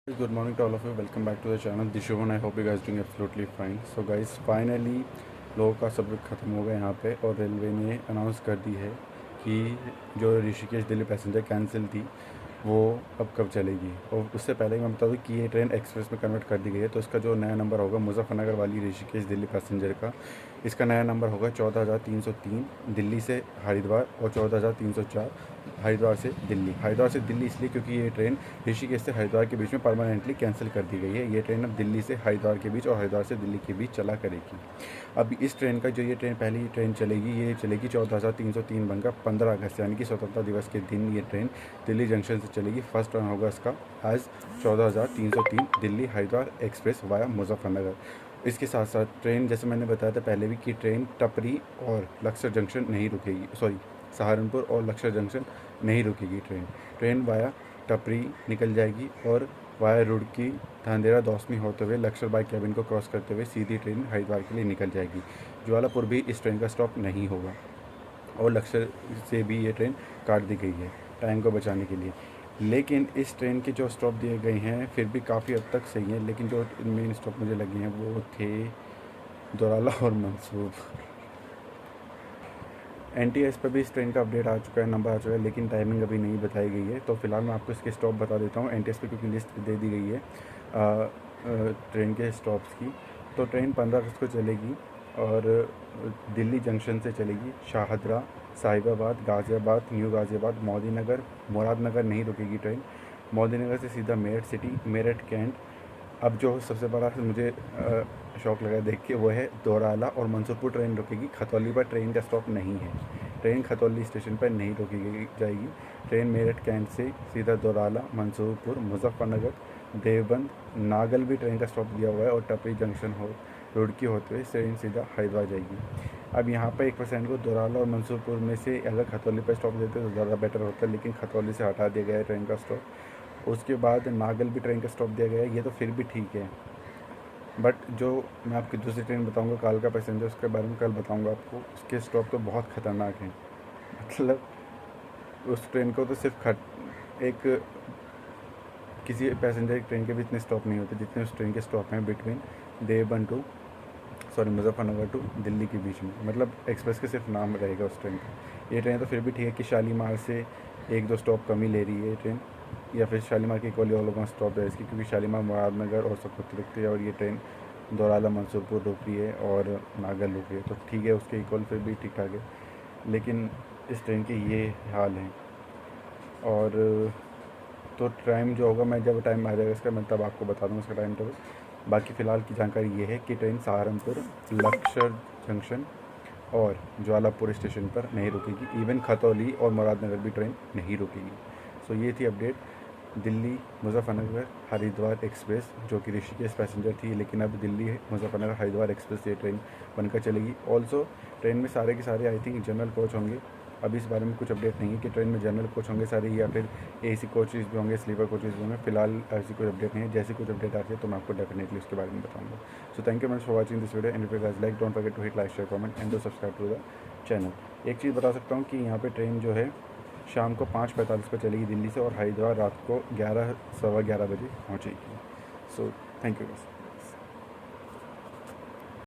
Good morning to all of you. Welcome back to the channel Dishuvan. I hope you guys doing absolutely fine. So guys, finally लोगों का सब ख़त्म हो गया यहाँ पे और रेलवे ने अनाउंस कर दी है कि जो ऋषिकेश दिल्ली पैसेंजर कैंसिल थी वो अब कब चलेगी। और उससे पहले मैं बता दूँ कि ये ट्रेन एक्सप्रेस में कन्वर्ट कर दी गई है। तो इसका जो नया नंबर होगा मुजफ्फरनगर वाली ऋषिकेश दिल्ली पैसेंजर का, इसका नया नंबर होगा 14,303 दिल्ली से हरिद्वार और 14,304 हरिद्वार से दिल्ली। हरिद्वार से दिल्ली इसलिए क्योंकि ये ट्रेन ऋषिकेश से हरिद्वार के बीच में परमानेंटली कैंसिल कर दी गई है। ये ट्रेन अब दिल्ली से हरिद्वार के बीच और हरिद्वार से दिल्ली के बीच चला करेगी। अब इस ट्रेन का जो ये ट्रेन पहली ट्रेन चलेगी, ये चलेगी 14,303 बनकर 15 अगस्त यानी कि स्वतंत्रता दिवस के दिन ये ट्रेन दिल्ली जंक्शन से चलेगी। फर्स्ट रन होगा इसका आज 14,303 दिल्ली हरिद्वार एक्सप्रेस वाया मुजफ्फरनगर। इसके साथ साथ ट्रेन, जैसे मैंने बताया था पहले भी, कि ट्रेन टपरी और लक्सर जंक्शन नहीं रुकेगी, सहारनपुर और लक्सर जंक्शन नहीं रुकेगी। ट्रेन वाया टपरी निकल जाएगी और वाया रुड़की धांधेरा दौसमी होते हुए लक्सर बाई कैबिन को क्रॉस करते हुए सीधी ट्रेन हरिद्वार के लिए निकल जाएगी। ज्वालापुर भी इस ट्रेन का स्टॉप नहीं होगा और लक्सर से भी ये ट्रेन काट दी गई है टाइम को बचाने के लिए। लेकिन इस ट्रेन के जो स्टॉप दिए गए हैं फिर भी काफ़ी हद तक सही हैं, लेकिन जो मेन स्टॉप मुझे लगे हैं वो थे दोराला और मंसूर। NTS पर भी इस ट्रेन का अपडेट आ चुका है, नंबर आ चुका है, लेकिन टाइमिंग अभी नहीं बताई गई है। तो फिलहाल मैं आपको इसके स्टॉप बता देता हूँ NTS पे, क्योंकि लिस्ट दे दी गई है ट्रेन के स्टॉप्स की। तो ट्रेन 15 अगस्त को चलेगी और दिल्ली जंक्शन से चलेगी। शाहदरा, साहिबाबाद, गाज़ियाबाद, न्यू गाज़ियाबाद, मोदीनगर, मुरादनगर नहीं रुकेगी ट्रेन। मोदीनगर से सीधा मेरठ सिटी, मेरठ कैंट। अब जो सबसे बड़ा मुझे शौक लगा देख के वो है दोराला और मंसूरपुर ट्रेन रुकेगी। खतौली पर ट्रेन का स्टॉप नहीं है। ट्रेन खतौली स्टेशन पर नहीं रोकी जाएगी। ट्रेन मेरठ कैंट से सीधा दोराला, मंसूरपुर, मुजफ्फरनगर, देवबंद, नागल भी ट्रेन का स्टॉप दिया हुआ है और टपरी जंक्शन हो रुड़की होते हुए ट्रेन सीधा हरिद्वार जाएगी। अब यहाँ पर 1% को दोराला और मंसूरपुर में से अगर खतौली पर स्टॉप देते तो ज़्यादा बेटर होता, लेकिन खतौली से हटा दिया गया है ट्रेन का स्टॉप। उसके बाद नागल भी ट्रेन का स्टॉप दिया गया है। ये तो फिर भी ठीक है, बट जो मैं आपकी दूसरी ट्रेन बताऊंगा कालका पैसेंजर, उसके बारे में कल बताऊंगा आपको। उसके स्टॉप तो बहुत ख़तरनाक हैं। मतलब उस ट्रेन को तो सिर्फ एक किसी पैसेंजर ट्रेन के भी इतने स्टॉप नहीं होते जितने उस ट्रेन के स्टॉप हैं बिटवीन मुजफ्फरनगर टू दिल्ली के बीच में। मतलब एक्सप्रेस के सिर्फ नाम रहेगा उस ट्रेन का। ये ट्रेन तो फिर भी ठीक है कि शालीमार से 1-2 स्टॉप कम ही ले रही है ये ट्रेन, या फिर शालीमार के इक्वली और लोगों स्टॉप है इसकी, क्योंकि शालीमार मुरादनगर और सकत रुकती है और ये ट्रेन दोराला मंसूरपुर रुक रही है और नागल रुक रही है। तो ठीक है, उसके इक्वल फिर भी ठीक ठाक है, लेकिन इस ट्रेन के ये हाल हैं। और तो टाइम जो होगा, मैं जब टाइम आ जाएगा इसका मैं तब आपको बता दूँगा इसका टाइम टेबल। बाकी फ़िलहाल की जानकारी ये है कि ट्रेन सहारनपुर, लक्सर जंक्शन और ज्वालापुर स्टेशन पर नहीं रुकेगी। इवन खतौली और मुरादनगर भी ट्रेन नहीं रुकेगी। सो ये थी अपडेट दिल्ली मुजफ्फरनगर हरिद्वार एक्सप्रेस, जो कि ऋषिकेश पैसेंजर थी, लेकिन अब दिल्ली मुजफ्फरनगर हरिद्वार एक्सप्रेस ये ट्रेन बनकर चलेगी। ऑल्सो ट्रेन में सारे के सारे आई थिंक जनरल कोच होंगे। अभी इस बारे में कुछ अपडेट नहीं है कि ट्रेन में जनरल कोच होंगे सारे या फिर AC कोचेज़ भी होंगे, स्लीपर कोचेज़ भी होंगे। फिलहाल ऐसी कोई अपडेट नहीं है। जैसे कुछ अपडेट आती है तो मैं आपको डेफिनेटली उसके बारे में बताऊंगा। So thank you much for watching this video and if you guys like don't forget to hit like share comment and do subscribe to the channel. एक चीज़ बता सकता हूँ कि यहाँ पे ट्रेन जो है शाम को 5:45 पर चलेगी दिल्ली से और हरिद्वार रात को 11 सवा 11 बजे पहुँचेगी। सो थैंक यू।